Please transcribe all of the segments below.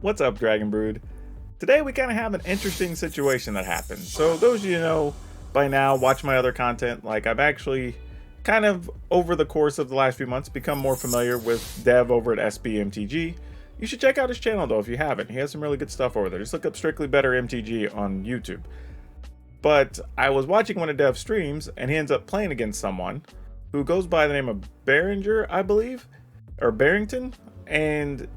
What's up, Dragon Brood? Today we kind of have an interesting situation that happened. So those of you who know by now, watch my other content, like I've actually kind of over the course of the last few months become more familiar with Dev over at MTG. You should check out his channel though if you haven't. He has some really good stuff over there. Just look up Strictly Better MTG on YouTube. But I was watching one of Dev's streams and he ends up playing against someone who goes by the name of Behringer, I believe, or Barrington, and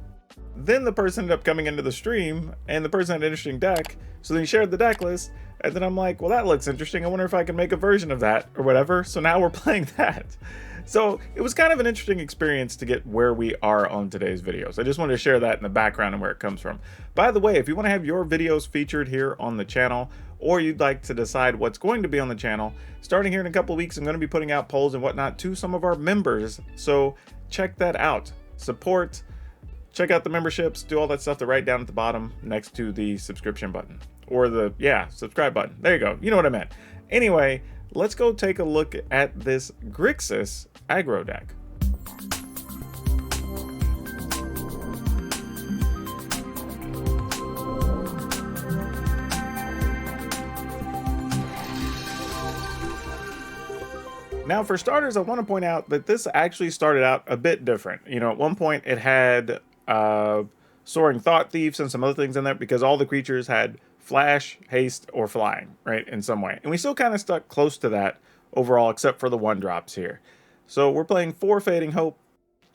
then the person ended up coming into the stream and the person had an interesting deck, so then he shared the deck list, and then I'm like, well, that looks interesting, I wonder if I can make a version of that or whatever. So now we're playing that. So it was kind of an interesting experience to get where we are on today's videos. I just wanted to share that in the background and where it comes from. By the way, if you want to have your videos featured here on the channel, or you'd like to decide what's going to be on the channel, starting here in a couple of weeks, I'm going to be putting out polls and whatnot to some of our members. So check that out. Support, check out the memberships, do all that stuff to right down at the bottom next to the subscription button. Or the, subscribe button. There you go. You know what I meant. Anyway, let's go take a look at this Grixis Aggro deck. Now, for starters, I want to point out that this actually started out a bit different. You know, at one point it had Soaring Thought Thieves and some other things in there because all the creatures had flash, haste, or flying, right, in some way. And we still kind of stuck close to that overall, except for the 1-drops here. So we're playing 4 Fading Hope,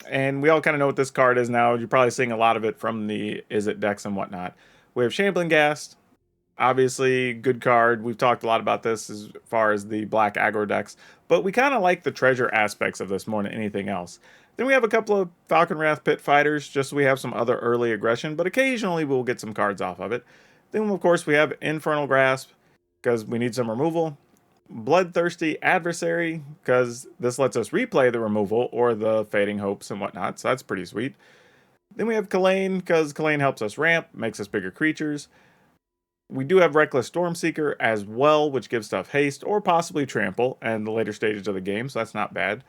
and we all kind of know what this card is now. You're probably seeing a lot of it from the Izzet decks and whatnot. We have Shambling Ghast, obviously good card. We've talked a lot about this as far as the black aggro decks, but we kind of like the treasure aspects of this more than anything else. Then we have a couple of Falcon Wrath Pit Fighters, just so we have some other early aggression, but occasionally we'll get some cards off of it. Then, of course, we have Infernal Grasp, because we need some removal. Bloodthirsty Adversary, because this lets us replay the removal or the Fading Hopes and whatnot, so that's pretty sweet. Then we have Kalane, because Kalane helps us ramp, makes us bigger creatures. We do have Reckless Stormseeker as well, which gives stuff haste or possibly trample in the later stages of the game, so that's not bad.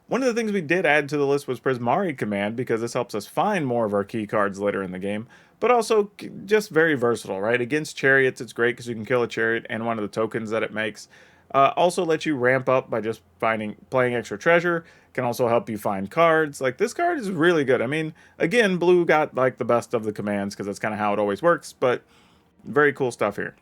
One of the things we did add to the list was Prismari Command, because this helps us find more of our key cards later in the game, but also just very versatile, right? Against Chariots, it's great because you can kill a Chariot and one of the tokens that it makes. Also lets you ramp up by just playing extra treasure. Can also help you find cards. Like, this card is really good. I mean, again, blue got like the best of the commands because that's kind of how it always works, but very cool stuff here.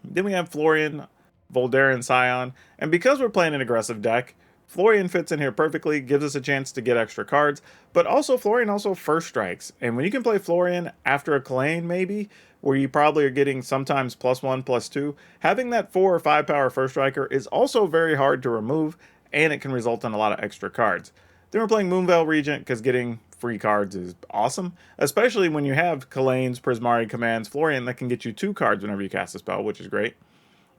Then we have Florian, Voldaren Scion, and because we're playing an aggressive deck, Florian fits in here perfectly, gives us a chance to get extra cards, but also Florian also first strikes. And when you can play Florian after a Kalane maybe, where you probably are getting sometimes +1, +2, having that 4 or 5 power first striker is also very hard to remove, and it can result in a lot of extra cards. Then we're playing Moonveil Regent because getting free cards is awesome, especially when you have Kalane's, Prismari Commands, Florian that can get you 2 cards whenever you cast a spell, which is great.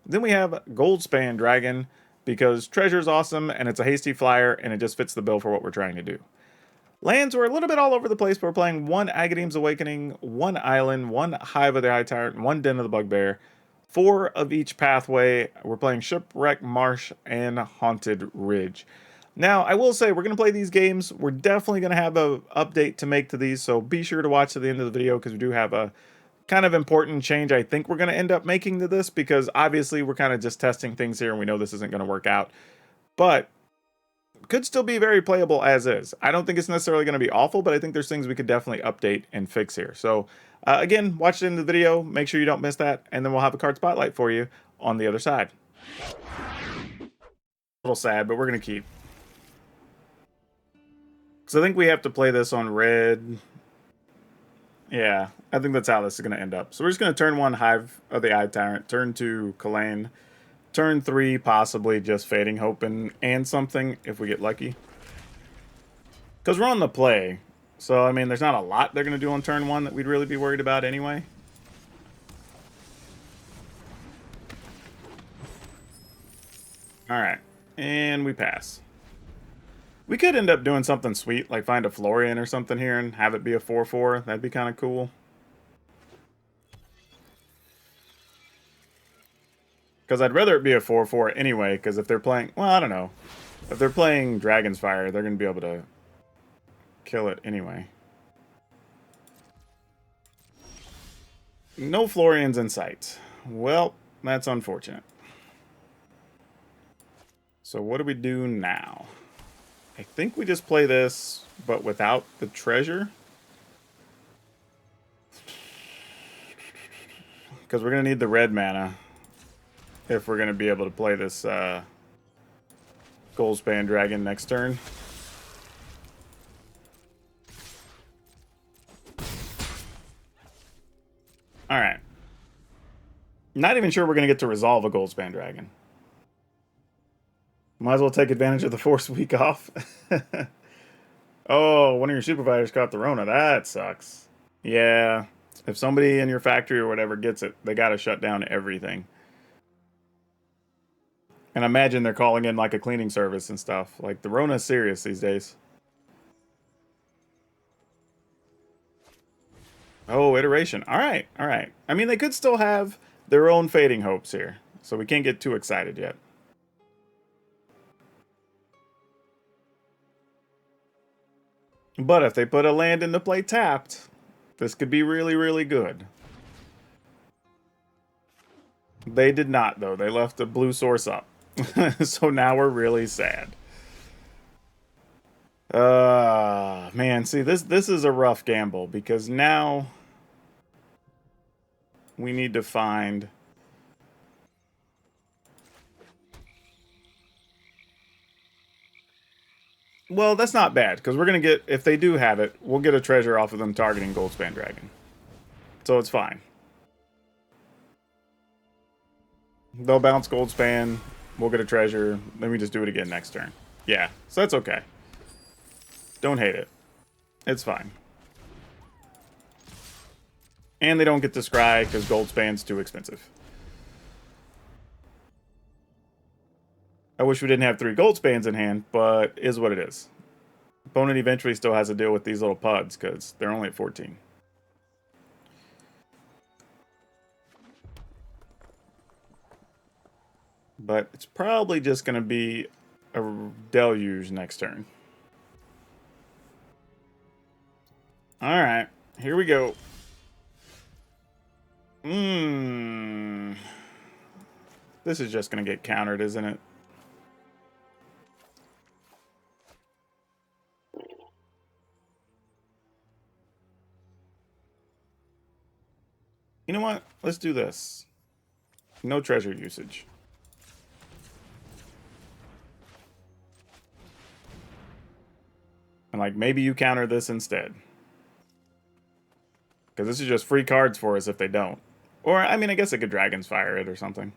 Then we have Goldspan Dragon, because treasure is awesome and it's a hasty flyer and it just fits the bill for what we're trying to do. Lands were a little bit all over the place, but we're playing 1 Agadeem's Awakening, 1 Island, 1 Hive of the High Tyrant, 1 Den of the Bugbear, 4 of each pathway. We're playing Shipwreck Marsh and Haunted Ridge. Now, I will say, we're going to play these games. We're definitely going to have an update to make to these, so be sure to watch to the end of the video because we do have a kind of important change I think we're going to end up making to this, because obviously we're kind of just testing things here and we know this isn't going to work out, but could still be very playable as is. I don't think it's necessarily going to be awful, but I think there's things we could definitely update and fix here. So again, watch the end of the video, make sure you don't miss that, and then we'll have a card spotlight for you on the other side. A little sad, but we're going to keep. So I think we have to play this on red. Yeah, I think that's how this is going to end up. So we're just going to turn 1 Hive of the Eye Tyrant, turn 2 Kalane, turn 3 possibly just Fading Hope and something if we get lucky. Because we're on the play. So, I mean, there's not a lot they're going to do on turn 1 that we'd really be worried about anyway. Alright, and we pass. We could end up doing something sweet, like find a Florian or something here and have it be a 4/4. That'd be kind of cool. Because I'd rather it be a 4/4 anyway, because if they're playing, well, I don't know. If they're playing Dragon's Fire, they're going to be able to kill it anyway. No Florians in sight. Well, that's unfortunate. So what do we do now? I think we just play this, but without the treasure. Because we're going to need the red mana if we're going to be able to play this Goldspan Dragon next turn. Alright. Not even sure we're going to get to resolve a Goldspan Dragon. Might as well take advantage of the force week off. Oh, one of your supervisors caught the Rona. That sucks. Yeah. If somebody in your factory or whatever gets it, they got to shut down everything. And imagine they're calling in like a cleaning service and stuff. Like, the Rona's serious these days. Oh, iteration. All right, all right. I mean, they could still have their own fading hopes here. So we can't get too excited yet. But if they put a land into play tapped, this could be really, really good. They did not, though. They left the blue source up. So now we're really sad. Man, see, this is a rough gamble because now we need to find... Well, that's not bad, because we're going to get, if they do have it, we'll get a treasure off of them targeting Goldspan Dragon. So it's fine. They'll bounce Goldspan, we'll get a treasure, then we just do it again next turn. Yeah, so that's okay. Don't hate it. It's fine. And they don't get to scry, because Goldspan's too expensive. I wish we didn't have 3 Goldspans in hand, but is what it is. Opponent eventually still has to deal with these little puds, because they're only at 14. But it's probably just going to be a deluge next turn. Alright, here we go. This is just going to get countered, isn't it? You know what? Let's do this. No treasure usage. And like, maybe you counter this instead. Because this is just free cards for us if they don't. Or, I mean, I guess I could Dragon's Fire it or something.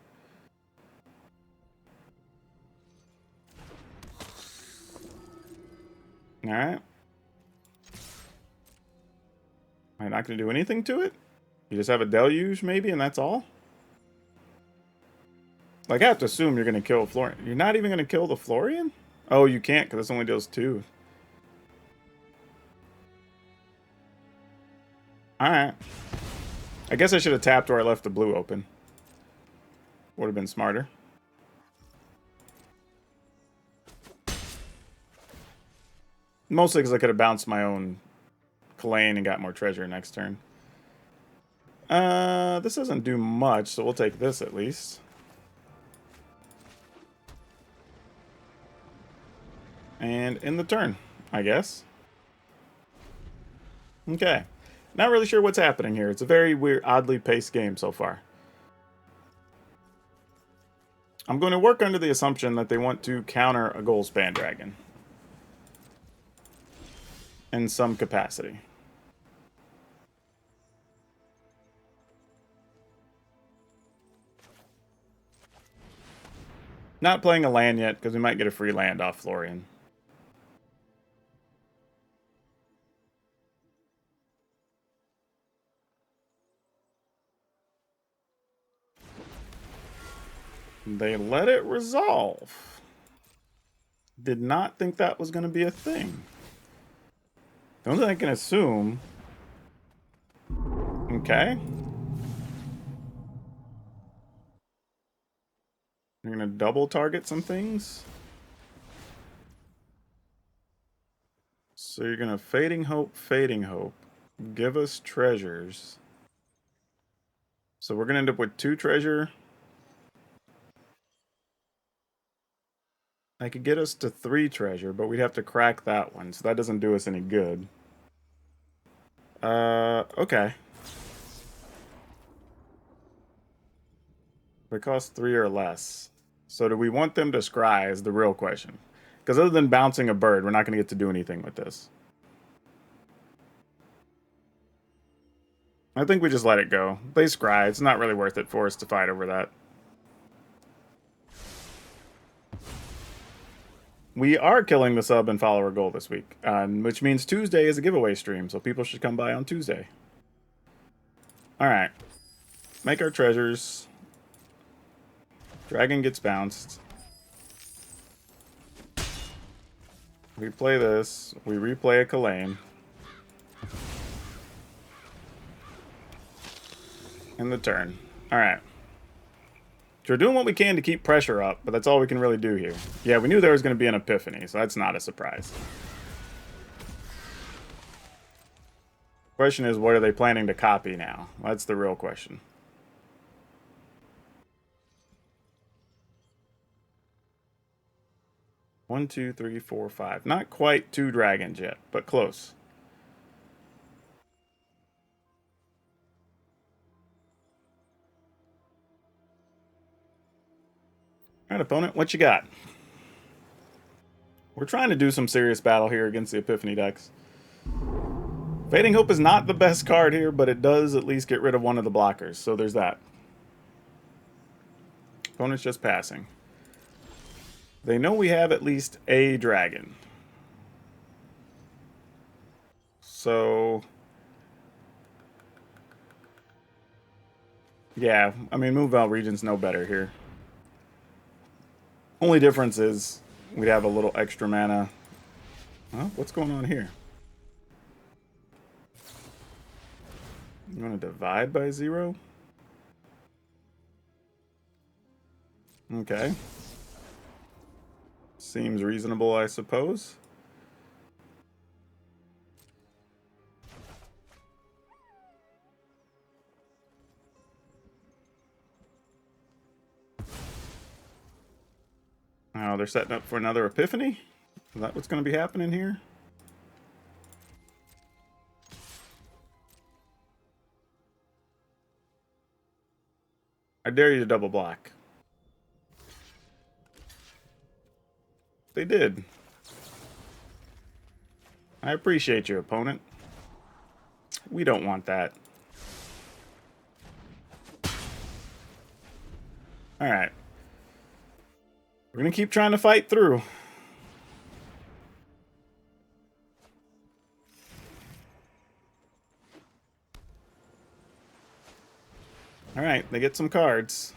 Alright. Am I not going to do anything to it? You just have a deluge, maybe, and that's all? Like, I have to assume you're going to kill Florian. You're not even going to kill the Florian? Oh, you can't, because this only deals 2. Alright. I guess I should have tapped where I left the blue open. Would have been smarter. Mostly because I could have bounced my own Kalane and got more treasure next turn. This doesn't do much, so we'll take this at least. And in the turn, I guess. Okay. Not really sure what's happening here. It's a very weird, oddly paced game so far. I'm going to work under the assumption that they want to counter a Goldspan Dragon. In some capacity. Not playing a land yet, because we might get a free land off Florian. They let it resolve. Did not think that was going to be a thing. The only thing I can assume... Okay. You're going to double target some things. So you're going to Fading Hope, Fading Hope. Give us treasures. So we're going to end up with 2 treasure. I could get us to 3 treasure, but we'd have to crack that one, so that doesn't do us any good. Okay. They cost 3 or less. So do we want them to scry is the real question. Because other than bouncing a bird, we're not going to get to do anything with this. I think we just let it go. They scry. It's not really worth it for us to fight over that. We are killing the sub and follower goal this week, which means Tuesday is a giveaway stream, so people should come by on Tuesday. Alright. Make our treasures. Dragon gets bounced. We play this. We replay a Kalane. In the turn. Alright. So we're doing what we can to keep pressure up, but that's all we can really do here. Yeah, we knew there was going to be an Epiphany, so that's not a surprise. Question is, what are they planning to copy now? That's the real question. One, two, three, four, five. Not quite 2 dragons yet, but close. Alright, opponent, what you got? We're trying to do some serious battle here against the Epiphany decks. Fading Hope is not the best card here, but it does at least get rid of one of the blockers, so there's that. Opponent's just passing. They know we have at least a dragon. So... yeah, I mean, Move Out Region's no better here. Only difference is we'd have a little extra mana. Huh? What's going on here? You want to divide by 0? Okay. Seems reasonable, I suppose. Oh, they're setting up for another Epiphany? Is that what's going to be happening here? I dare you to double block. They did. I appreciate you, opponent. We don't want that. Alright. We're going to keep trying to fight through. Alright, they get some cards.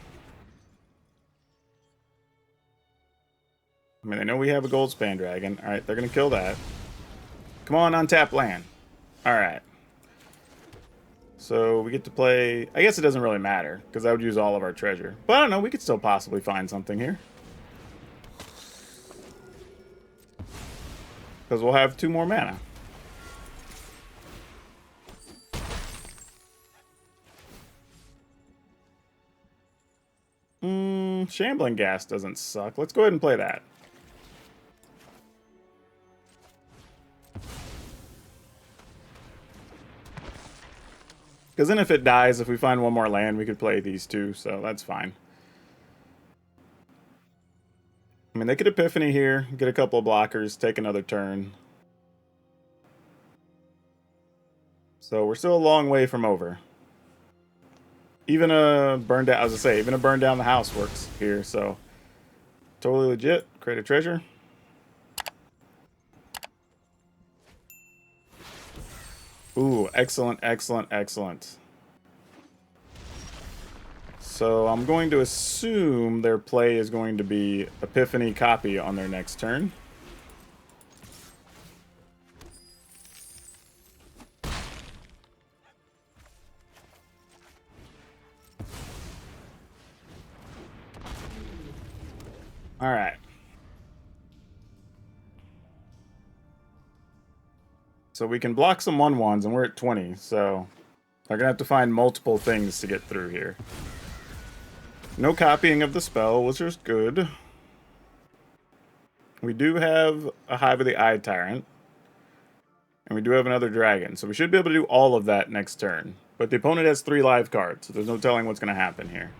I mean, they know we have a Goldspan Dragon. Alright, they're going to kill that. Come on, untap land. Alright. So we get to play... I guess it doesn't really matter, because I would use all of our treasure. But I don't know, we could still possibly find something here. Because we'll have 2 more mana. Shambling Gas doesn't suck. Let's go ahead and play that. Because then if it dies, if we find 1 more land, we could play these 2, so that's fine. I mean, they could Epiphany here, get a couple of blockers, take another turn. So we're still a long way from over. Even a burn down, I was gonna say, even a burn down the house works here, so totally legit. Create a treasure. Ooh, excellent, excellent, excellent. So I'm going to assume their play is going to be Epiphany copy on their next turn. All right. So we can block some 1/1s, and we're at 20, so They're going to have to find multiple things to get through here. No copying of the spell, which is good. We do have a Hive of the Eye Tyrant. And we do have another dragon, so we should be able to do all of that next turn. But the opponent has 3 live cards, so there's no telling what's going to happen here.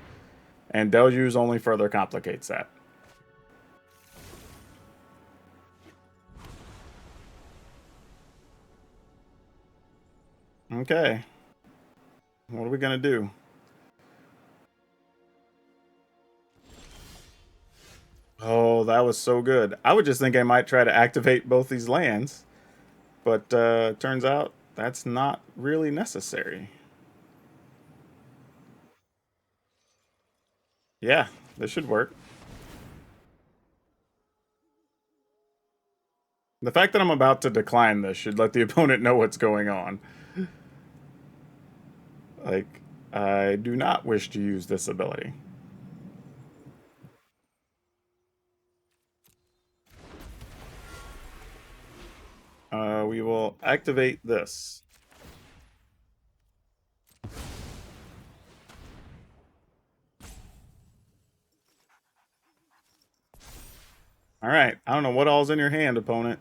And Deluge only further complicates that. Okay. What are we going to do? Oh, that was so good. I would just think I might try to activate both these lands. But turns out that's not really necessary. Yeah, this should work. The fact that I'm about to decline this should let the opponent know what's going on. Like, I do not wish to use this ability. We will activate this. Alright, I don't know what all's in your hand, opponent.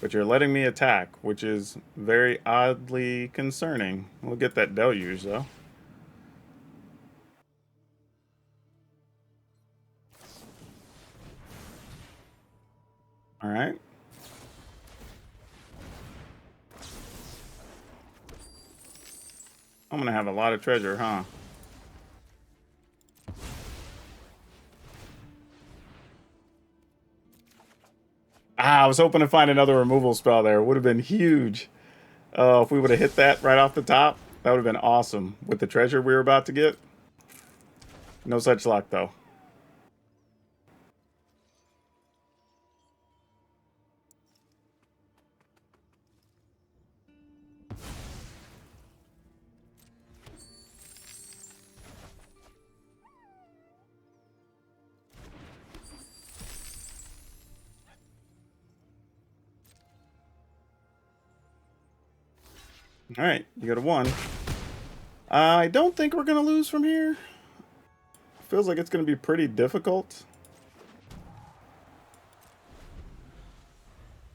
But you're letting me attack, which is very oddly concerning. We'll get that Deluge, though. Alright. I'm gonna have a lot of treasure, huh? Ah, I was hoping to find another removal spell there. It would have been huge. If we would have hit that right off the top, that would have been awesome. With the treasure we were about to get. No such luck, though. Alright, you got a 1. I don't think we're going to lose from here. Feels like it's going to be pretty difficult.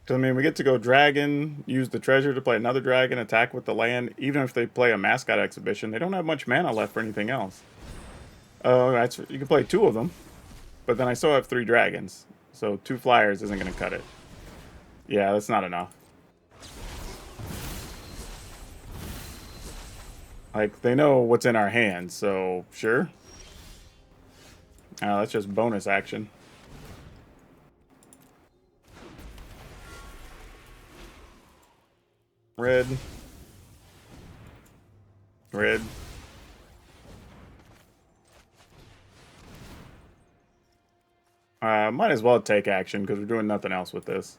Because, I mean, we get to go dragon, use the treasure to play another dragon, attack with the land. Even if they play a mascot exhibition, they don't have much mana left for anything else. Oh, you can play 2 of them. But then I still have 3 dragons. So 2 flyers isn't going to cut it. Yeah, that's not enough. Like, they know what's in our hands, so sure. That's just bonus action. Red. Red. Might as well take action, because we're doing nothing else with this.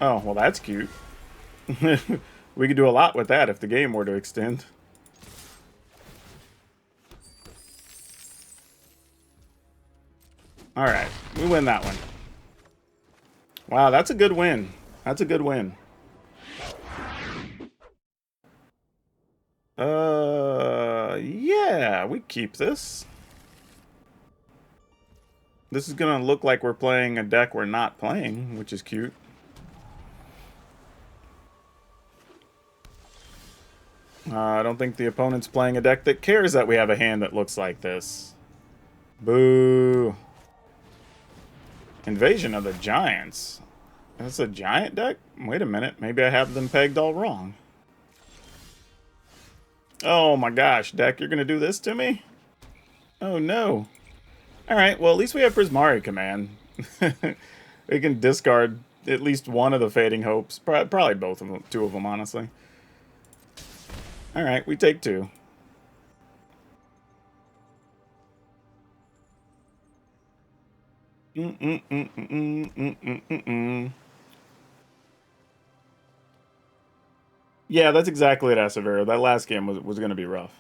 Oh, well that's cute. We could do a lot with that if the game were to extend. Alright, we win that one. Wow, that's a good win. That's a good win. Yeah, we keep this. This is gonna look like we're playing a deck we're not playing, which is cute. I don't think the opponent's playing a deck that cares that we have a hand that looks like this. Boo. Invasion of the Giants. That's a giant deck? Wait a minute. Maybe I have them pegged all wrong. Oh my gosh, deck, you're going to do this to me? Oh no. Alright, well at least we have Prismari Command. We can discard at least one of the Fading Hopes. Probably both of them, 2 of them, honestly. Alright, we take 2. Yeah, that's exactly it, Asavero. That last game was going to be rough.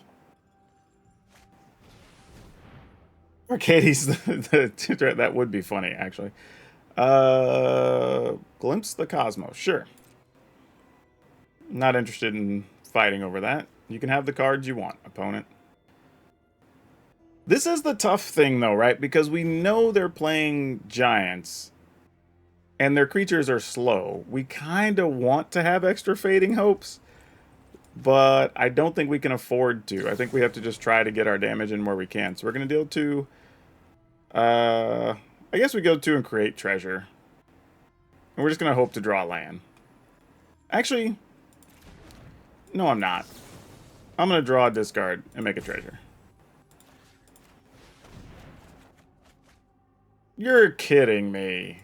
Arcades, that would be funny, actually. Glimpse the Cosmos, sure. Not interested in fighting over that. You can have the cards you want, opponent. This is the tough thing, though, right? Because we know they're playing giants, and their creatures are slow. We kind of want to have extra Fading Hopes, but I don't think we can afford to. I think we have to just try to get our damage in where we can. So we're going to deal 2. I guess we go 2 and create treasure. And we're just going to hope to draw land. Actually, no, I'm not. I'm going to draw a discard and make a treasure. You're kidding me.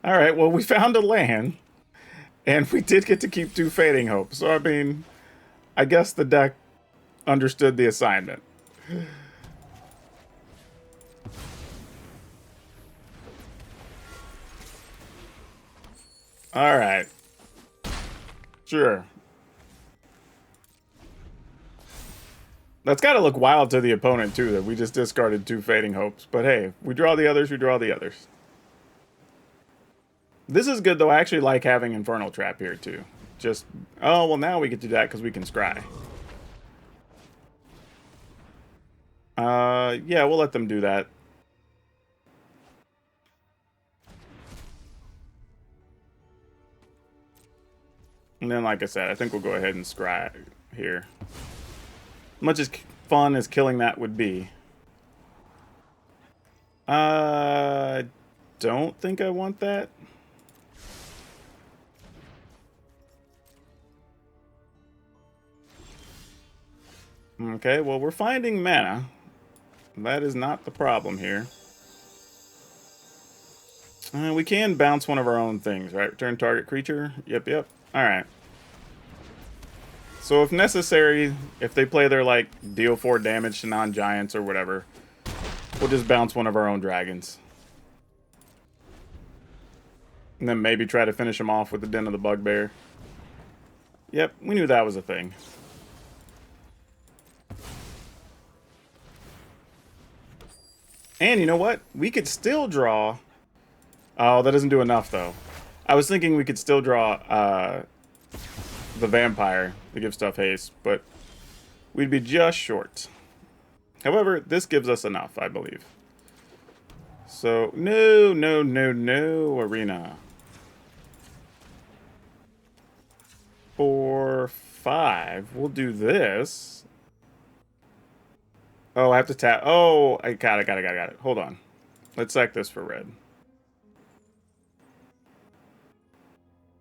Alright, well, we found a land. And we did get to keep 2 Fading Hopes. So, I mean, I guess the deck understood the assignment. Alright. Sure. That's got to look wild to the opponent, too, that we just discarded 2 Fading Hopes. But hey, we draw the others, we draw the others. This is good, though. I actually like having Infernal Trap here, too. Just, oh, well, now we get to do that because we can scry. Yeah, we'll let them do that. And then, like I said, I think we'll go ahead and scry here. Much as fun as killing that would be. Don't think I want that. Okay, well, we're finding mana. That is not the problem here. We can bounce one of our own things, right? Return target creature. Yep. Alright. So if necessary, if they play their, like, deal 4 damage to non-giants or whatever, we'll just bounce one of our own dragons. And then maybe try to finish them off with the Den of the Bugbear. Yep, we knew that was a thing. And you know what? We could still draw... Oh, that doesn't do enough, though. I was thinking we could still draw the vampire to give stuff haste, but we'd be just short. However, this gives us enough, I believe. So, no, Arena. 4, 5. We'll do this. Oh, I have to tap. Oh, I got it. Hold on. Let's sack this for red.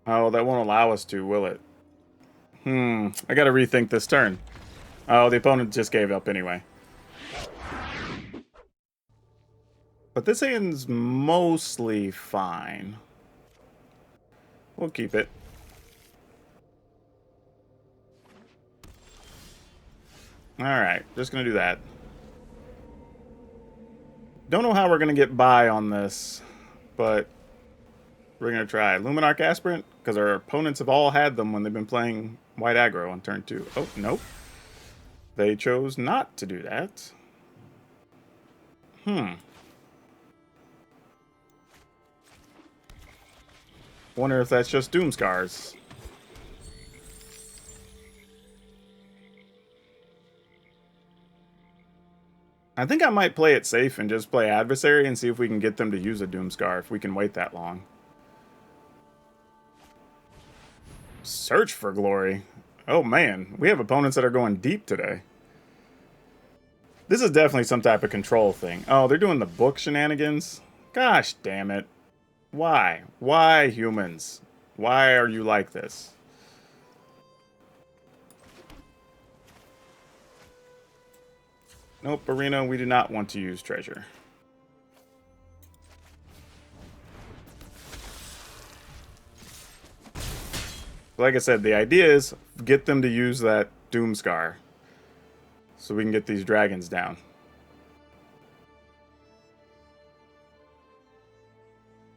Oh, that won't allow us to, will it? I gotta rethink this turn. Oh, the opponent just gave up anyway. But this hand's mostly fine. We'll keep it. Alright, just gonna do that. Don't know how we're gonna get by on this, but we're gonna try. Luminarch Aspirant, because our opponents have all had them when they've been playing white aggro on turn 2. Oh, nope. They chose not to do that. Wonder if that's just Doom Scars. I think I might play it safe and just play Adversary and see if we can get them to use a Doomscar if we can wait that long. Search for Glory. Oh man, we have opponents that are going deep today. This is definitely some type of control thing. Oh, they're doing the book shenanigans? Gosh damn it. Why? Why, humans? Why are you like this? Nope, Arena, we do not want to use treasure. Like I said, the idea is get them to use that Doomscar so we can get these dragons down.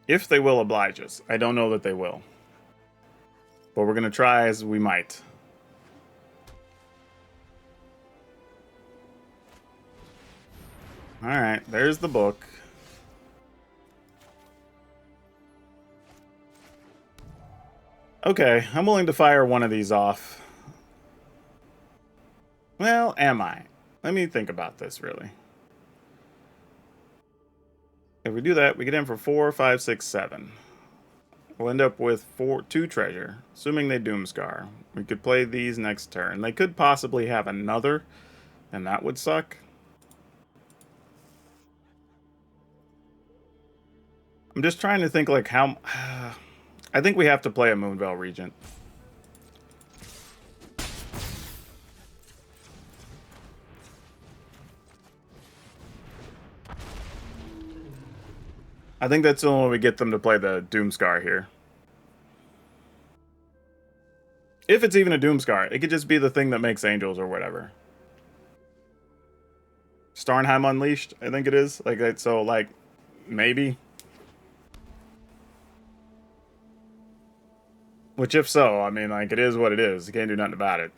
If they will oblige us. I don't know that they will. But we're going to try as we might. Alright, there's the book. Okay, I'm willing to fire one of these off. Well, am I? Let me think about this, really. If we do that, we get in for 4, 5, 6, 7. We'll end up with 2 treasure, assuming they Doomscar. We could play these next turn. They could possibly have another, and that would suck. I'm just trying to think, like, how... I think we have to play a Moonveil Regent. I think that's the only way we get them to play the Doomscar here. If it's even a Doomscar, it could just be the thing that makes angels or whatever. Starnheim Unleashed, I think it is. Like, so, like, maybe. Which, if so, I mean, like, it is what it is. You can't do nothing about it.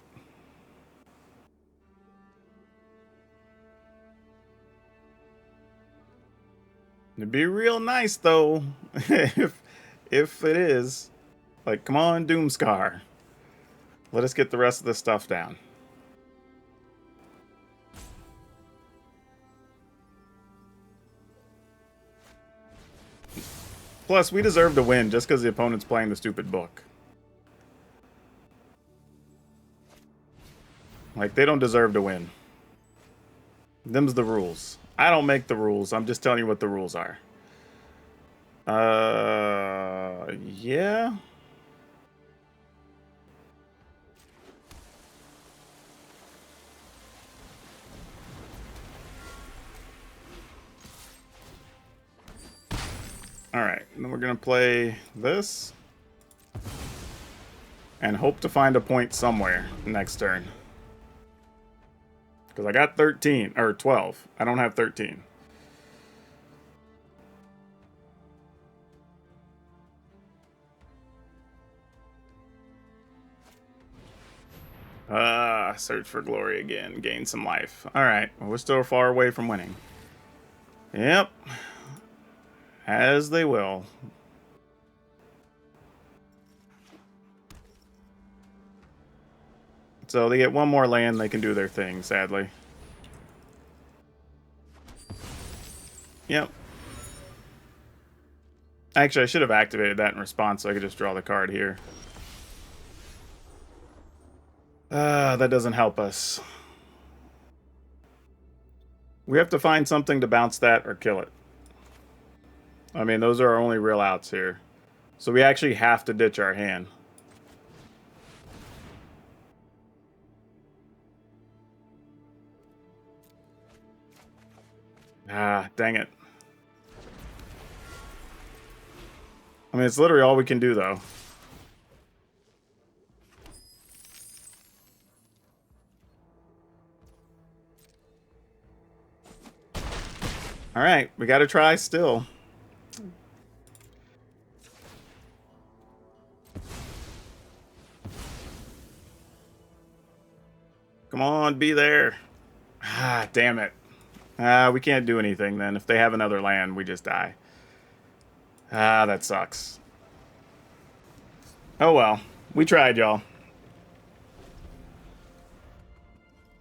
It'd be real nice, though, if it is. Like, come on, Doomscar. Let us get the rest of this stuff down. Plus, we deserve to win just because the opponent's playing the stupid book. Like, they don't deserve to win. Them's the rules. I don't make the rules. I'm just telling you what the rules are. Yeah. Alright, then we're going to play this. And hope to find a point somewhere next turn. Because I got 13, or 12. I don't have 13. Search for glory again. Gain some life. Alright, well, we're still far away from winning. Yep. As they will. So they get one more land, they can do their thing, sadly. Yep. Actually, I should have activated that in response so I could just draw the card here. That doesn't help us. We have to find something to bounce that or kill it. I mean, those are our only real outs here. So we actually have to ditch our hand. Ah, dang it. I mean, it's literally all we can do, though. Alright, we gotta try still. Come on, be there. Ah, damn it. We can't do anything then. If they have another land, we just die. Ah, that sucks. Oh well. We tried, y'all.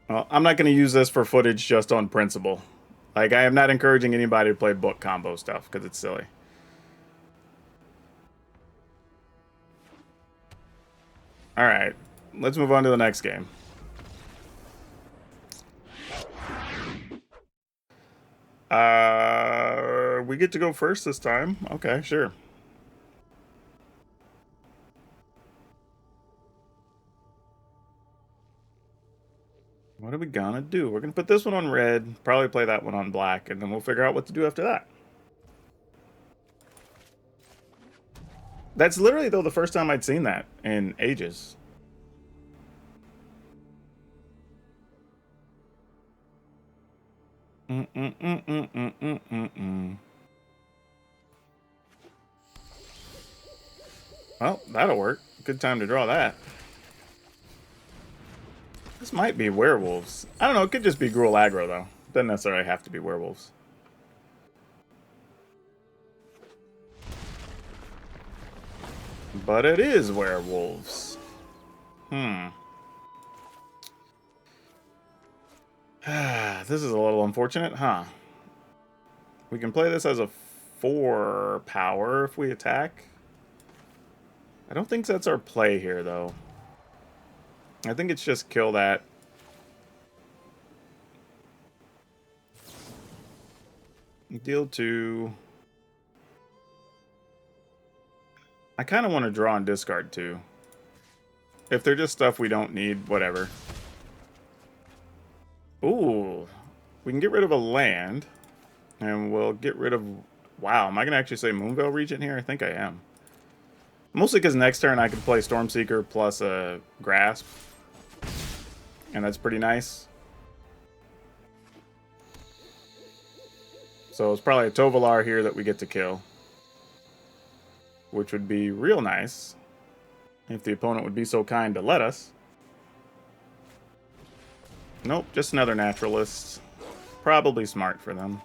Well, I'm not going to use this for footage just on principle. Like, I am not encouraging anybody to play book combo stuff, because it's silly. Alright. Let's move on to the next game. We get to go first this time. Okay, sure. What are we gonna do? We're gonna put this one on red, probably play that one on black, and then we'll figure out what to do after that. That's literally, though, the first time I'd seen that in ages. Well, that'll work. Good time to draw that. This might be werewolves. I don't know, it could just be Gruul Aggro, though. Doesn't necessarily have to be werewolves. But it is werewolves. This is a little unfortunate, huh? We can play this as a 4 power if we attack. I don't think that's our play here, though. I think it's just kill that. Deal 2. I kind of want to draw and discard 2. If they're just stuff we don't need, whatever. Ooh. We can get rid of a land. And we'll get rid of... Wow, am I going to actually say Moonveil Regent here? I think I am. Mostly because next turn I can play Stormseeker plus a Grasp. And that's pretty nice. So it's probably a Tovolar here that we get to kill. Which would be real nice. If the opponent would be so kind to let us. Nope, just another Naturalist. Probably smart for them.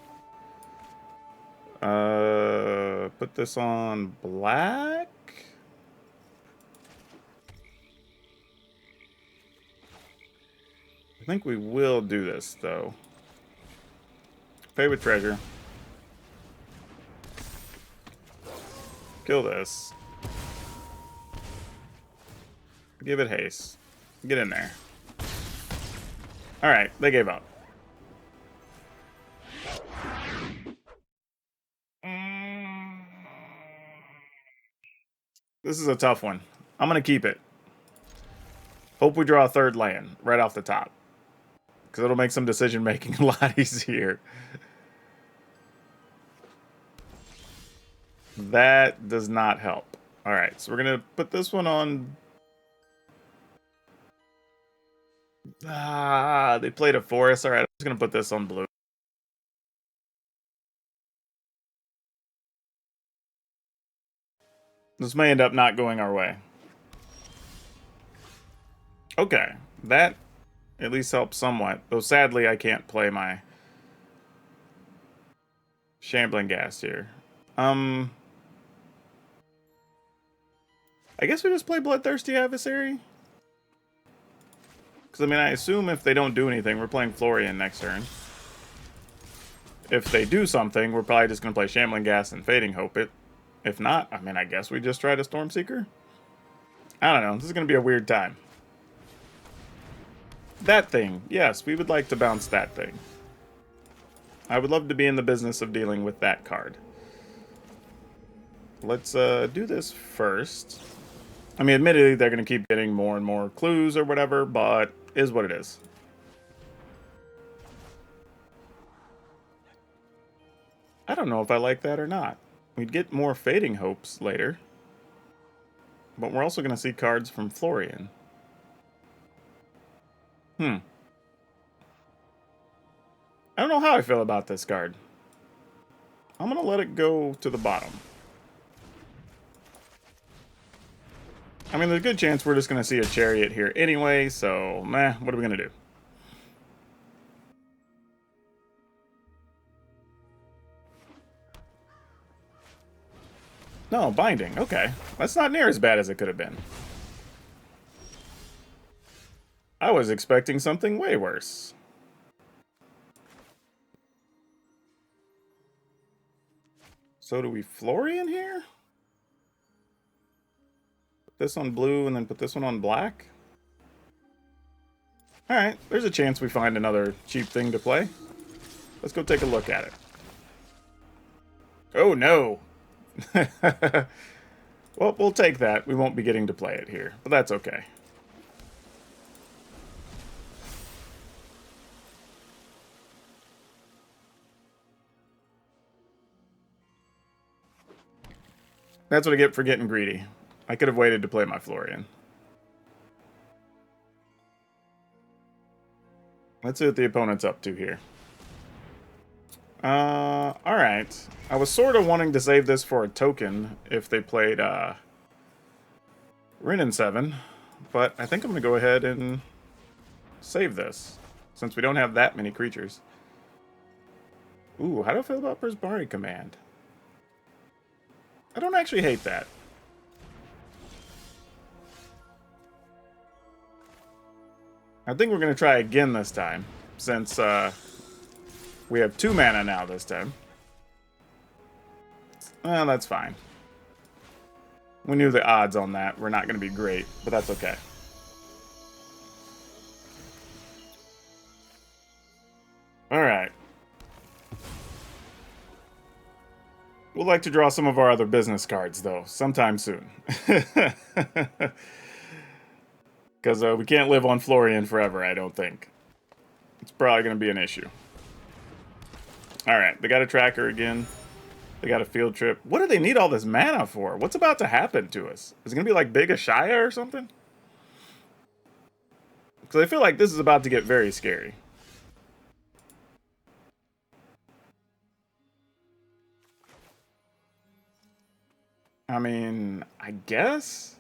Put this on black. I think we will do this, though. Pay with treasure. Kill this. Give it haste. Get in there. Alright, they gave up. This is a tough one. I'm going to keep it. Hope we draw a third land right off the top. Because it'll make some decision making a lot easier. That does not help. Alright, so we're going to put this one on... they played a forest. Alright, I'm just going to put this on blue. This may end up not going our way. Okay, that at least helps somewhat. Though sadly, I can't play my Shambling Ghast here. I guess we just play Bloodthirsty Adversary. Because, I mean, I assume if they don't do anything, we're playing Florian next turn. If they do something, we're probably just going to play Shambling Ghast and Fading Hope it. If not, I mean, I guess we just try to Stormseeker. I don't know. This is going to be a weird time. That thing. Yes, we would like to bounce that thing. I would love to be in the business of dealing with that card. Let's do this first. I mean, admittedly, they're going to keep getting more and more clues or whatever, but is what it is. I don't know if I like that or not. We'd get more Fading Hopes later. But we're also going to see cards from Florian. I don't know how I feel about this card. I'm going to let it go to the bottom. I mean, there's a good chance we're just going to see a Chariot here anyway, so, meh, what are we going to do? No, Binding, okay. That's not near as bad as it could have been. I was expecting something way worse. So do we Florian here? Put this on blue and then put this one on black? Alright, there's a chance we find another cheap thing to play. Let's go take a look at it. Oh no! Well, we'll take that. We won't be getting to play it here, but that's okay. That's what I get for getting greedy. I could have waited to play my Florian. Let's see what the opponent's up to here. Alright. I was sort of wanting to save this for a token if they played, Rin 7, but I think I'm going to go ahead and save this, since we don't have that many creatures. Ooh, how do I feel about Prismari Command? I don't actually hate that. I think we're going to try again this time, since we have 2 mana now this time. Well, that's fine. We knew the odds on that were not going to be great, but that's okay. Alright. We'll like to draw some of our other business cards, though, sometime soon. Because we can't live on Florian forever, I don't think. It's probably going to be an issue. Alright, they got a tracker again. They got a field trip. What do they need all this mana for? What's about to happen to us? Is it going to be like Big Ashaya or something? Because I feel like this is about to get very scary. I mean, I guess?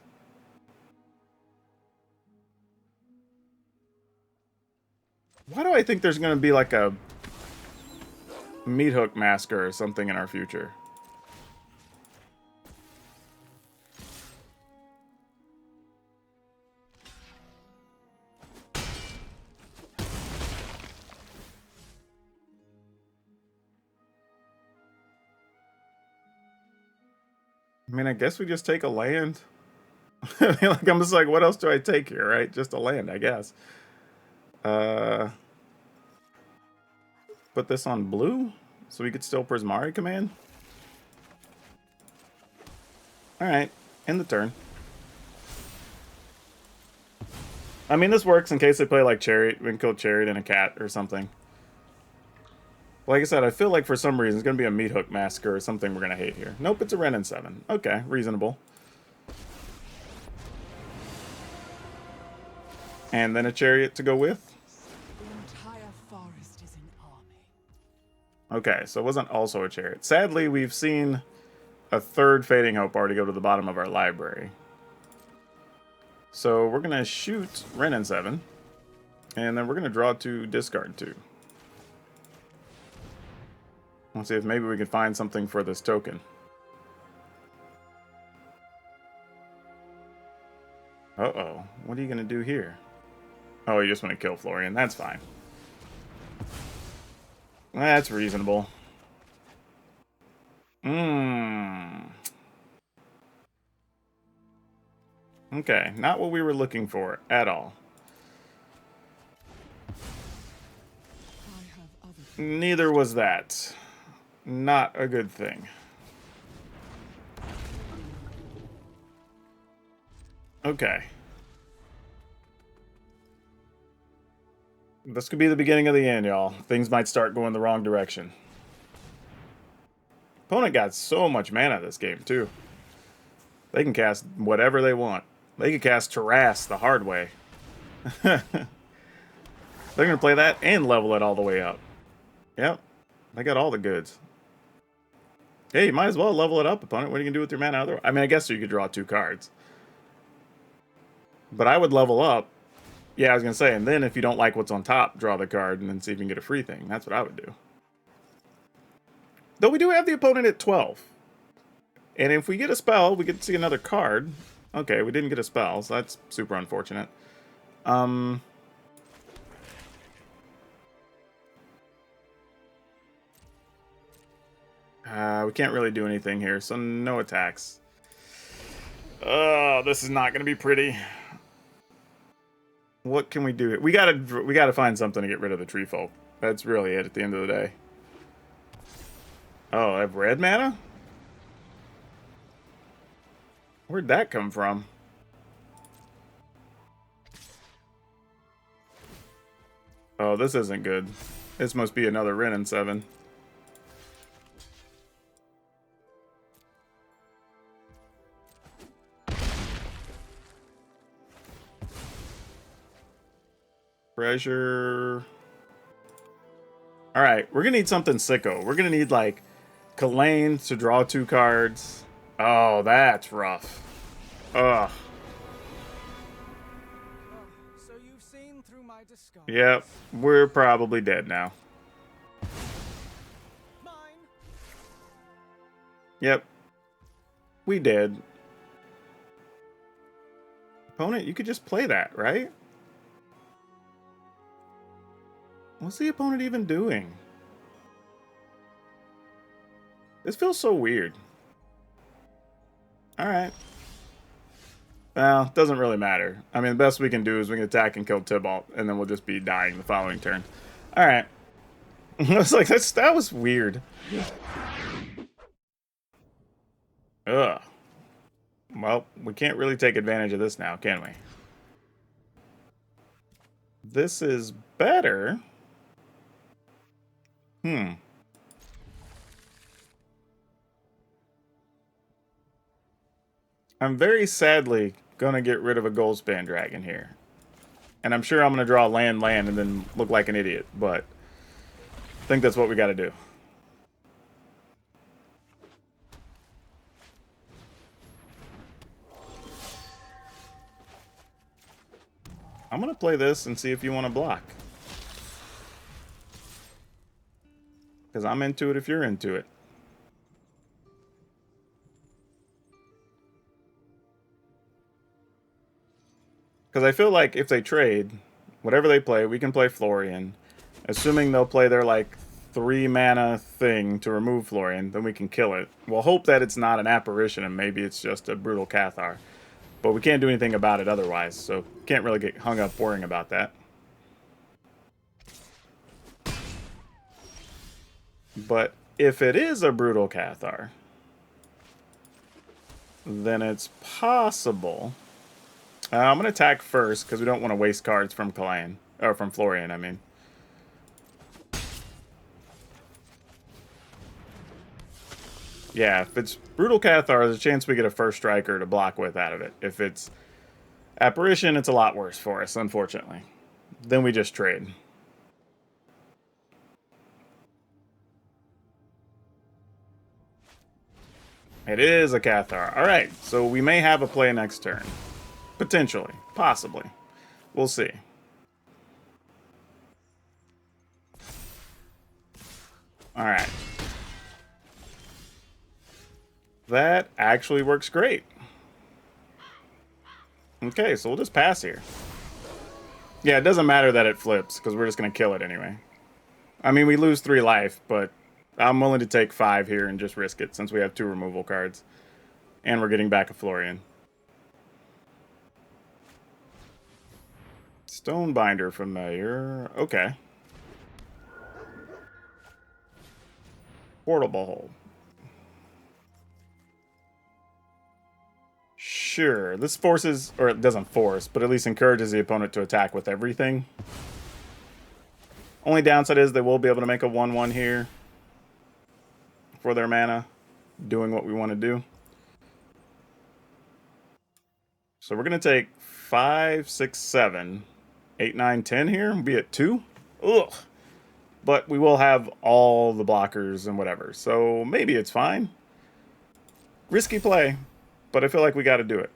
Why do I think there's going to be like a Meat Hook Masker or something in our future? I mean, I guess we just take a land. I mean, like, I'm just like, what else do I take here, right? Just a land, I guess. Put this on blue so we could still Prismari command. Alright, end the turn. I mean, this works in case they play like Chariot. We can kill Chariot and a cat or something. Like I said, I feel like for some reason it's going to be a Meat Hook Massacre or something we're going to hate here. Nope, it's a Wrenn and 7. Okay, reasonable. And then a Chariot to go with. The entire forest is an army. Okay, so it wasn't also a Chariot. Sadly, we've seen a third Fading Hope already go to the bottom of our library. So we're going to shoot Wrenn and 7. And then we're going to draw 2, discard 2. Let's see if maybe we can find something for this token. Uh-oh. What are you going to do here? Oh, you just want to kill Florian. That's fine. That's reasonable. Okay, not what we were looking for at all. Neither was that. Not a good thing. Okay. This could be the beginning of the end, y'all. Things might start going the wrong direction. Opponent got so much mana this game, too. They can cast whatever they want. They can cast Terras the hard way. They're going to play that and level it all the way up. Yep. They got all the goods. Hey, you might as well level it up, opponent. What are you going to do with your mana otherwise? I mean, I guess you could draw 2 cards. But I would level up. Yeah, I was going to say, and then if you don't like what's on top, draw the card and then see if you can get a free thing. That's what I would do. Though we do have the opponent at 12. And if we get a spell, we get to see another card. Okay, we didn't get a spell, so that's super unfortunate. We can't really do anything here, so no attacks. Oh, this is not going to be pretty. What can we do here? We gotta find something to get rid of the tree folk. That's really it at the end of the day. Oh, I have red mana? Where'd that come from? Oh, this isn't good. This must be another Wrenn and 7. Treasure. Alright, we're gonna need something sicko. We're gonna need, like, Kalane to draw 2 cards. Oh, that's rough. Ugh. So you've seen through my disguise. Yep, we're probably dead now. Mine. Yep. We did. Opponent, you could just play that, right? What's the opponent even doing? This feels so weird. Alright. Well, doesn't really matter. I mean, the best we can do is we can attack and kill Tybalt, and then we'll just be dying the following turn. Alright. I was like, that was weird. Ugh. Well, we can't really take advantage of this now, can we? This is better. I'm very sadly gonna get rid of a Goldspan Dragon here. And I'm sure I'm gonna draw land, and then look like an idiot, but I think that's what we gotta do. I'm gonna play this and see if you want to block. Because I'm into it if you're into it. Because I feel like if they trade, whatever they play, we can play Florian. Assuming they'll play their, like, 3 mana thing to remove Florian, then we can kill it. We'll hope that it's not an apparition and maybe it's just a brutal Cathar. But we can't do anything about it otherwise, so can't really get hung up worrying about that. But if it is a brutal Cathar, then it's possible. I'm going to attack first because we don't want to waste cards from Kalyan. Or from Florian, I mean. Yeah, if it's Brutal Cathar, there's a chance we get a first striker to block with out of it. If it's Apparition, it's a lot worse for us, unfortunately. Then we just trade. It is a Cathar. Alright, so we may have a play next turn. Potentially. Possibly. We'll see. Alright. That actually works great. Okay, so we'll just pass here. Yeah, it doesn't matter that it flips, because we're just going to kill it anyway. I mean, we lose 3 life, but I'm willing to take 5 here and just risk it, since we have 2 removal cards. And we're getting back a Florian. Stonebinder familiar. Okay. Portable hole. Sure. This forces, or it doesn't force, but at least encourages the opponent to attack with everything. Only downside is they will be able to make a 1/1 here for their mana, doing what we want to do. So we're going to take 5, 6, 7, 8, 9, 10 here. We'll be at 2. Ugh. But we will have all the blockers and whatever. So maybe it's fine. Risky play, but I feel like we got to do it.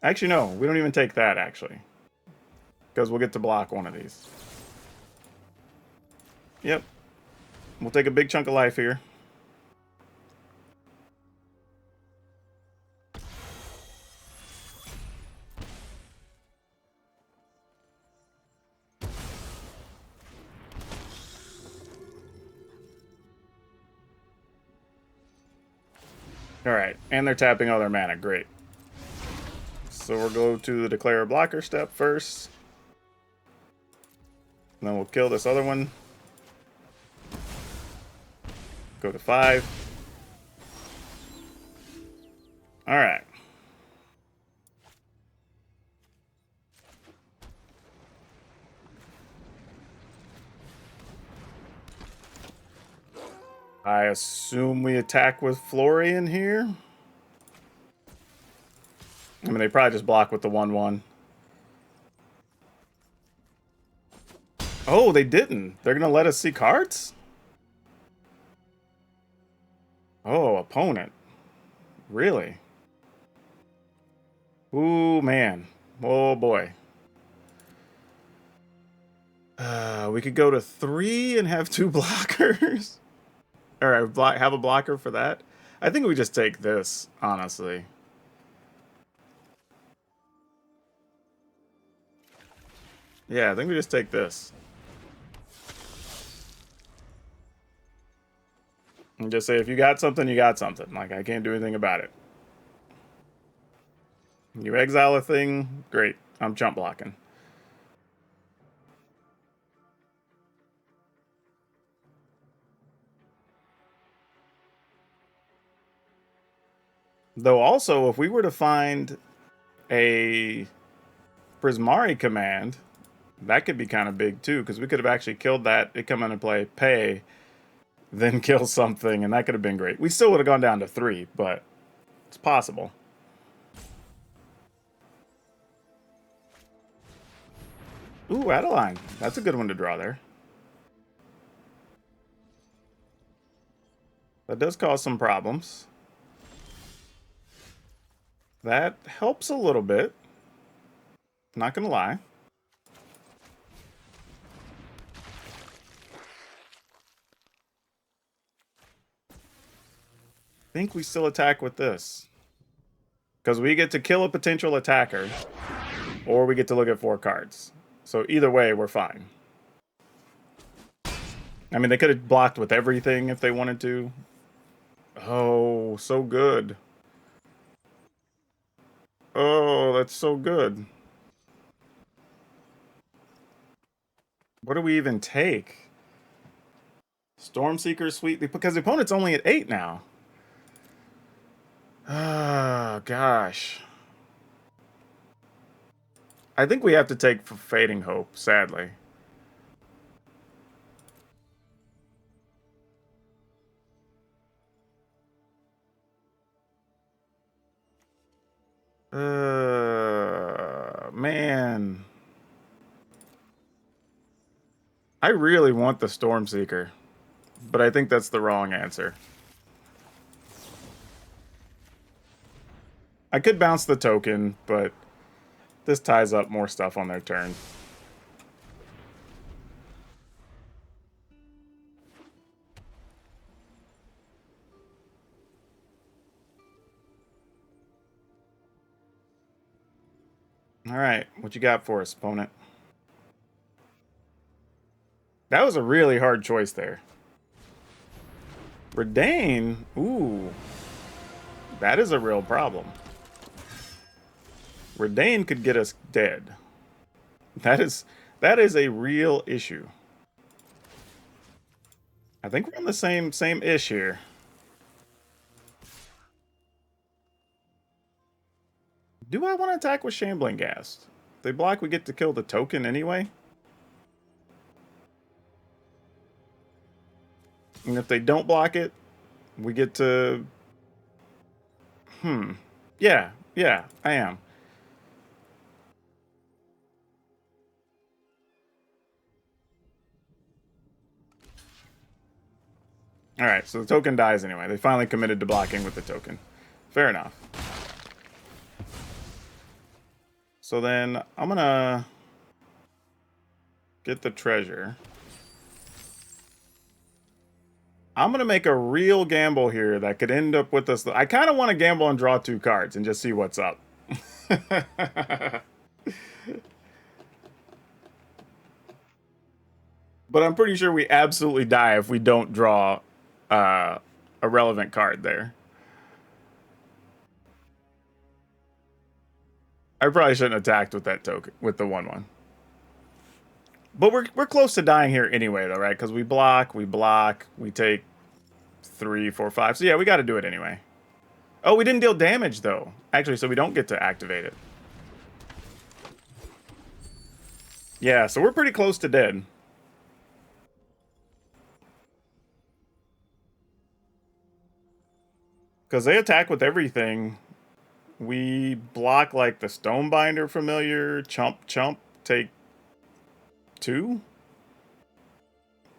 Actually, no. We don't even take that, actually. Because we'll get to block one of these. Yep. We'll take a big chunk of life here. Alright, and they're tapping all their mana. Great. So we'll go to the declare a blocker step first. And then we'll kill this other one. Go to 5. Alright. I assume we attack with Florian here. I mean, they probably just block with the 1/1. Oh, they didn't. They're going to let us see cards? Oh, opponent. Really? Ooh, man. Oh, boy. We could go to 3 and have 2 blockers. Or have a blocker for that. I think we just take this, honestly. Yeah, I think we just take this. And just say, if you got something, you got something. Like, I can't do anything about it. You exile a thing, great. I'm chump blocking. Though also, if we were to find a Prismari command, that could be kind of big too, because we could have actually killed that. It come into play, pay, then kill something, and that could have been great. We still would have gone down to 3, but it's possible. Ooh, Adeline. That's a good one to draw there. That does cause some problems. That helps a little bit. Not gonna lie. I think we still attack with this. Because we get to kill a potential attacker, or we get to look at 4 cards. So either way, we're fine. I mean, they could have blocked with everything if they wanted to. Oh, so good. Oh, that's so good. What do we even take? Stormseeker, sweet, because the opponent's only at 8 now. Oh, gosh. I think we have to take Fading Hope, sadly. Man. I really want the Stormseeker, but I think that's the wrong answer. I could bounce the token, but this ties up more stuff on their turn. All right, what you got for us, opponent? That was a really hard choice there. Redain? Ooh. That is a real problem. Redain could get us dead. That is a real issue. I think we're on the same ish here. Do I want to attack with Shambling Ghast? If they block, we get to kill the token anyway. And if they don't block it, we get to... Yeah, I am. Alright, so the token dies anyway. They finally committed to blocking with the token. Fair enough. So then, I'm gonna... get the treasure. I'm going to make a real gamble here that could end up with us. I kind of want to gamble and draw 2 cards and just see what's up. But I'm pretty sure we absolutely die if we don't draw a relevant card there. I probably shouldn't have attacked with that token, with the 1/1. But we're close to dying here anyway, though, right? Because we block, we take 3, 4, 5. So yeah, we got to do it anyway. Oh, we didn't deal damage, though. Actually, so we don't get to activate it. Yeah, so we're pretty close to dead. Because they attack with everything. We block like the Stonebinder familiar, chump, take 2.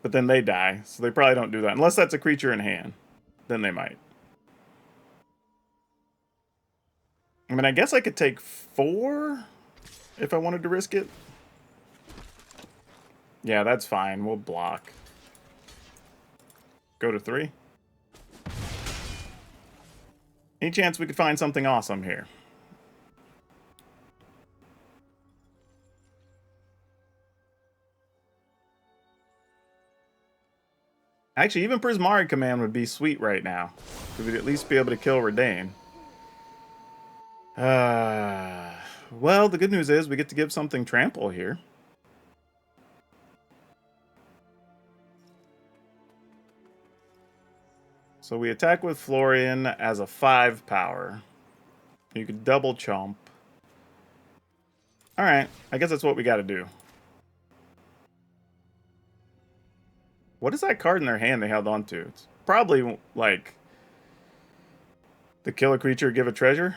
But then they die, so they probably don't do that. Unless that's a creature in hand. Then they might. I mean, I guess I could take 4 if I wanted to risk it. Yeah, that's fine. We'll block. Go to 3. Any chance we could find something awesome here? Actually, even Prismari Command would be sweet right now. We would at least be able to kill Redain. Well, the good news is we get to give something trample here. So we attack with Florian as a 5 power. You could double chomp. Alright, I guess that's what we gotta do. What is that card in their hand they held on to? It's probably like the kill a creature, give a treasure.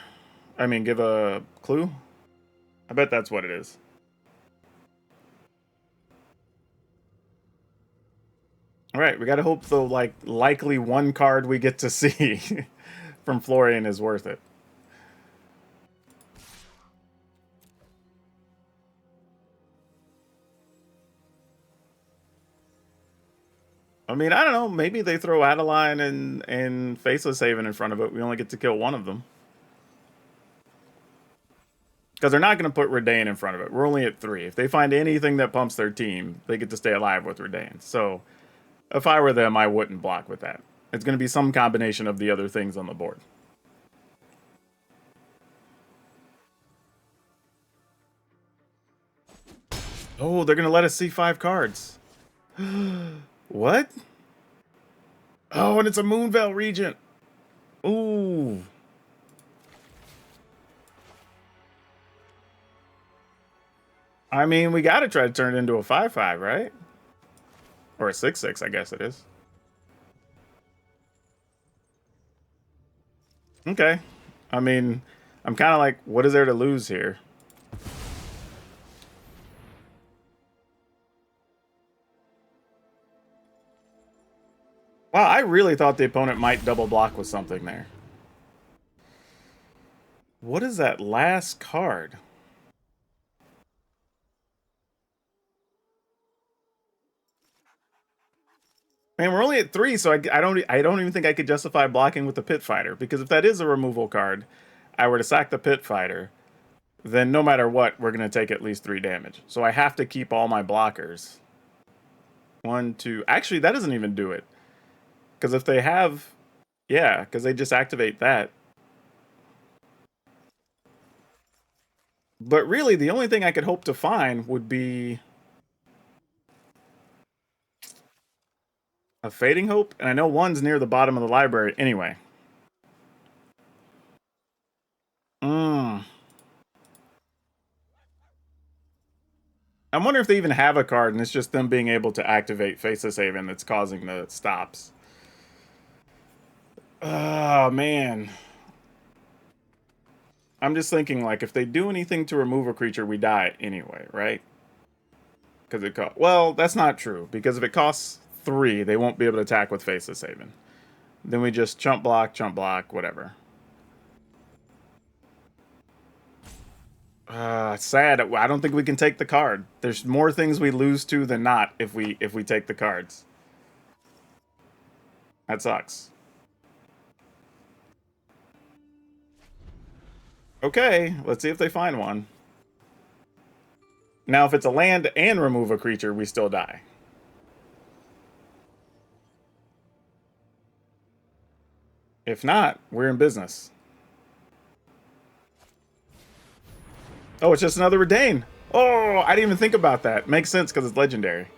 I mean, give a clue. I bet that's what it is. All right, we gotta hope the likely one card we get to see from Florian is worth it. I mean, I don't know. Maybe they throw Adeline and Faceless Haven in front of it. We only get to kill one of them. Because they're not going to put Redain in front of it. We're only at 3. If they find anything that pumps their team, they get to stay alive with Redain. So, if I were them, I wouldn't block with that. It's going to be some combination of the other things on the board. Oh, they're going to let us see 5 cards. What? Oh, and it's a Moonveil Regent. Ooh. I mean, we got to try to turn it into a 5/5, right? Or a 6/6, I guess it is. Okay. I mean, I'm kind of like, what is there to lose here? Wow, I really thought the opponent might double block with something there. What is that last card? Man, we're only at 3, so I don't even think I could justify blocking with the Pit Fighter, because if that is a removal card, I were to sack the Pit Fighter, then no matter what, we're going to take at least 3 damage. So I have to keep all my blockers. 1, 2... Actually, that doesn't even do it. Because if they have... Yeah, because they just activate that. But really, the only thing I could hope to find would be a Fading Hope, and I know one's near the bottom of the library anyway. I wonder if they even have a card and it's just them being able to activate Faceless Haven that's causing the stops. Oh, man. I'm just thinking, like, if they do anything to remove a creature, we die anyway, right? Because it costs... Well, that's not true, because if it costs 3, they won't be able to attack with Faceless Haven. Then we just chump block, whatever. Sad. I don't think we can take the card. There's more things we lose to than not if we take the cards. That sucks. Okay, let's see if they find one. Now, if it's a land and remove a creature, we still die. If not, we're in business. Oh, it's just another Redain. Oh, I didn't even think about that. Makes sense because it's legendary.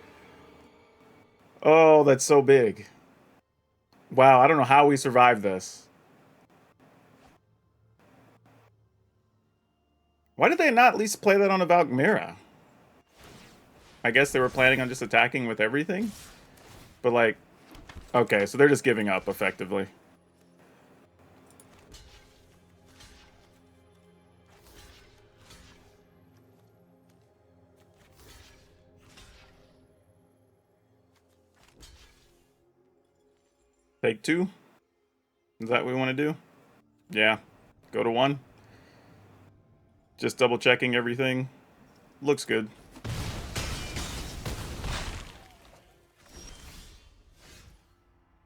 Oh, that's so big. Wow, I don't know how we survived this. Why did they not at least play that on a Valkmira? I guess they were planning on just attacking with everything? But like, okay, so they're just giving up, effectively. Take 2? Is that what we want to do? Yeah. Go to 1. Just double checking everything. Looks good.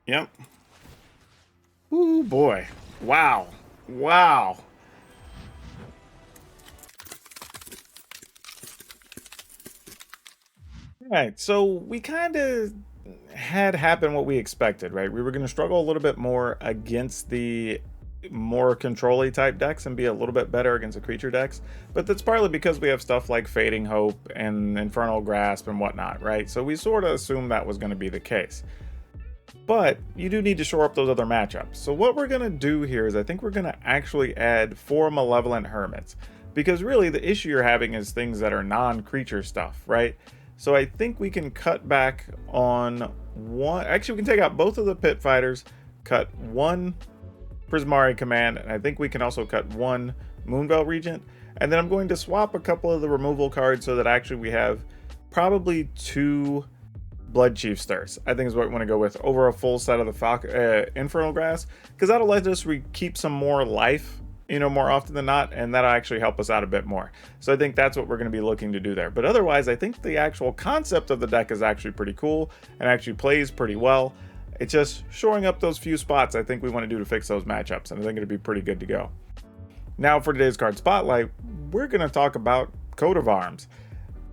Yep. Ooh, boy. Wow. Wow. Alright, so we kind of had happened what we expected, right? We were going to struggle a little bit more against the more control-y type decks and be a little bit better against the creature decks, but that's partly because we have stuff like Fading Hope and Infernal Grasp and whatnot, right? So we sort of assumed that was going to be the case. But you do need to shore up those other matchups. So what we're going to do here is I think we're going to actually add 4 Malevolent Hermits, because really the issue you're having is things that are non-creature stuff, right? So I think we can cut back on one. Actually, we can take out both of the Pit Fighters, cut one Prismari Command, and I think we can also cut one Moonveil Regent. And then I'm going to swap a couple of the removal cards so that actually we have probably 2 Blood Chief Stirs, I think is what we want to go with, over a full set of the Infernal Grass, because that'll let us keep some more life, you know, more often than not, and that'll actually help us out a bit more. So I think that's what we're going to be looking to do there. But otherwise, I think the actual concept of the deck is actually pretty cool and actually plays pretty well. It's just shoring up those few spots I think we want to do to fix those matchups, and I think it'll be pretty good to go. Now for today's card spotlight, we're going to talk about Coat of Arms.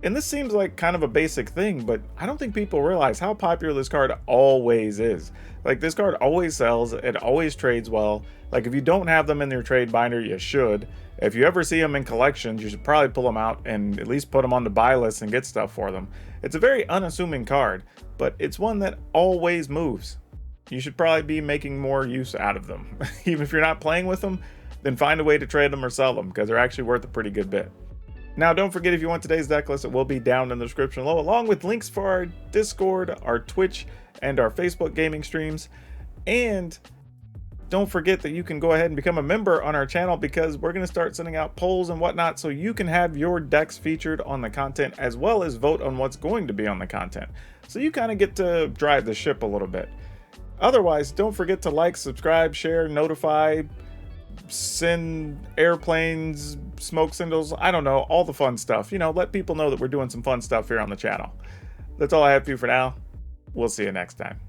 And this seems like kind of a basic thing, but I don't think people realize how popular this card always is. Like, this card always sells, it always trades well. Like, if you don't have them in your trade binder, you should. If you ever see them in collections, you should probably pull them out and at least put them on the buy list and get stuff for them. It's a very unassuming card, but it's one that always moves. You should probably be making more use out of them. Even if you're not playing with them, then find a way to trade them or sell them, because they're actually worth a pretty good bit. Now, don't forget, if you want today's deck list, it will be down in the description below, along with links for our Discord, our Twitch, and our Facebook gaming streams. And don't forget that you can go ahead and become a member on our channel, because we're going to start sending out polls and whatnot, so you can have your decks featured on the content, as well as vote on what's going to be on the content. So you kind of get to drive the ship a little bit. Otherwise, don't forget to like, subscribe, share, notify, send airplanes, smoke signals, I don't know, all the fun stuff. You know, let people know that we're doing some fun stuff here on the channel. That's all I have for you for now. We'll see you next time.